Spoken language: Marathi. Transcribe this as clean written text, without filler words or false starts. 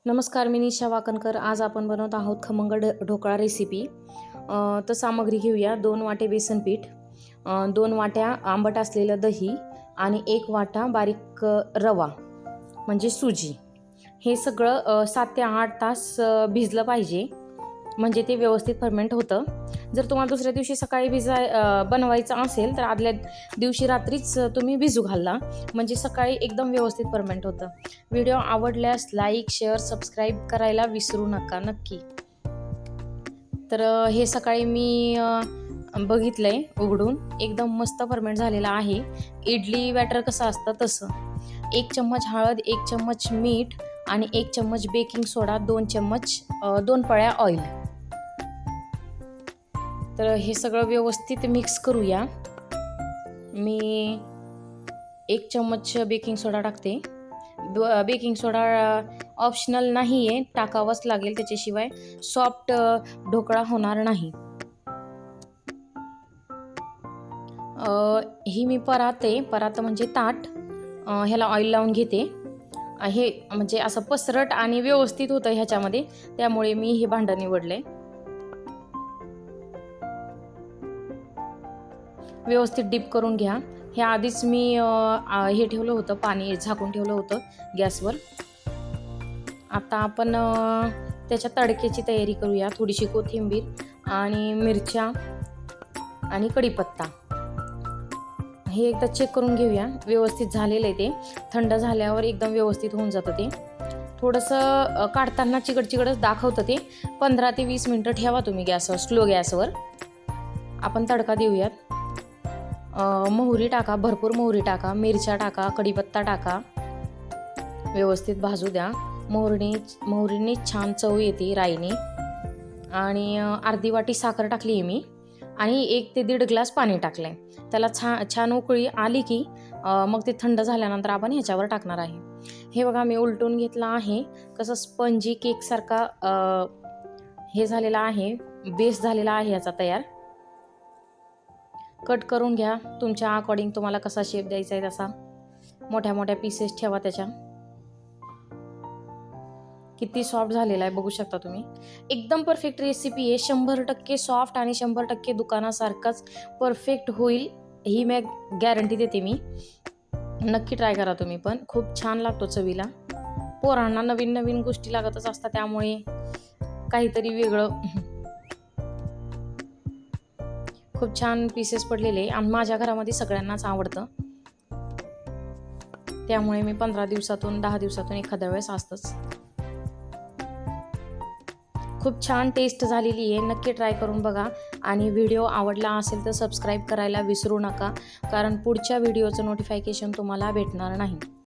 नमस्कार, मी निशा वाकणकर. आज आपण बनवत आहोत खमंग ढोकळा रेसिपी. तर सामग्री घेऊया. 2 वाटे बेसन पीठ, 2 वाट्या आंबट असलेलं दही आणि 1 वाटा बारीक रवा म्हणजे सुजी. हे सगळं 7 ते 8 तास भिजलं पाहिजे, म्हणजे ते व्यवस्थित फर्मेंट होतं. जर तुम्हाला दुसऱ्या दिवशी सकाळी बनवायचं असेल तर आदल्या दिवशी रात्रीच तुम्ही भिजू घाला, म्हणजे सकाळी एकदम व्यवस्थित फर्मेंट होतं. व्हिडिओ आवडल्यास लाईक, शेअर, सबस्क्राईब करायला विसरू नका नक्की. तर हे सकाळी मी बघितलंय उघडून, एकदम मस्त फर्मेंट झालेलं आहे. इडली बॅटर कसं असतं तसं. 1 चम्मच हळद, 1 चम्मच मीठ आणि 1 चम्मच बेकिंग सोडा, 2 पळ्या ऑइल. तर हे सगळं व्यवस्थित मिक्स करूया. मी 1 चम्मच बेकिंग सोडा टाकते. बेकिंग सोडा ऑप्शनल नाही आहे, टाकावंच लागेल, त्याच्याशिवाय सॉफ्ट ढोकळा होणार नाही. ही मी परात म्हणजे ताट, ह्याला ऑइल लावून घेते. हे म्हणजे असं पसरट आणि व्यवस्थित होतं ह्याच्यामध्ये, त्यामुळे मी हे भांडं निवडलंय. व्यवस्थित डीप करून घ्या. हे आधीच मी हे ठेवलं होतं, पाणी झाकून ठेवलं होतं गॅसवर. आता आपण त्याच्या तडक्याची तयारी करूया. थोडीशी कोथिंबीर आणि मिरच्या आणि कढीपत्ता हे एकदा चेक करून घेऊया. व्यवस्थित झालेलं आहे ते. थंड झाल्यावर एकदम व्यवस्थित होऊन जातं ते. थोडंसं काढताना चिकटच दाखवतं ते. 15 ते 20 मिनटं ठेवा तुम्ही गॅसवर, स्लो गॅसवर. आपण तडका देऊयात. मोहरी टाका, भरपूर मोहरी टाका, मिरच्या टाका, कढीपत्ता टाका. व्यवस्थित भाजू द्या. मोहरीने छान चव येते, राईने. आणि अर्धी वाटी साखर टाकली आहे मी आणि 1 ते 1.5 ग्लास पाणी टाकलंय. त्याला छान उकळी आली की मग ते थंड झाल्यानंतर आपण ह्याच्यावर टाकणार आहे. हे बघा, मी उलटून घेतला आहे. कसं स्पंजी केकसारखा हे झालेला आहे, बेस झालेला आहे याचा तयार. कट करून घ्या तुमच्या अकॉर्डिंग, तुम्हाला कसा शेप द्यायचा आहे तसा. मोठ्या मोठ्या पीसेस ठेवा त्याच्या. किती सॉफ्ट झालेला आहे बघू शकता तुम्ही. एकदम परफेक्ट रेसिपी आहे. 100% सॉफ्ट आणि 100% दुकानासारखाच परफेक्ट होईल, ही मी गॅरंटी देते. मी नक्की ट्राय करा तुम्ही पण. खूप छान लागतो चवीला. पोरांना नवीन नवीन गोष्टी लागतच असतात, त्यामुळे काहीतरी वेगळं. खूप छान पीसेस पडलेले आणि माझ्या घरामध्ये सगळ्यांनाच आवडतं, त्यामुळे मी 15 दिवसातून 10 दिवसातून एखाद्या वेळेस असतंच. खूप छान टेस्ट झालेली आहे. नक्की ट्राय करून बघा. आणि व्हिडिओ आवडला असेल तर सबस्क्राईब करायला विसरू नका, कारण पुढच्या व्हिडिओचं नोटिफिकेशन तुम्हाला भेटणार नाही.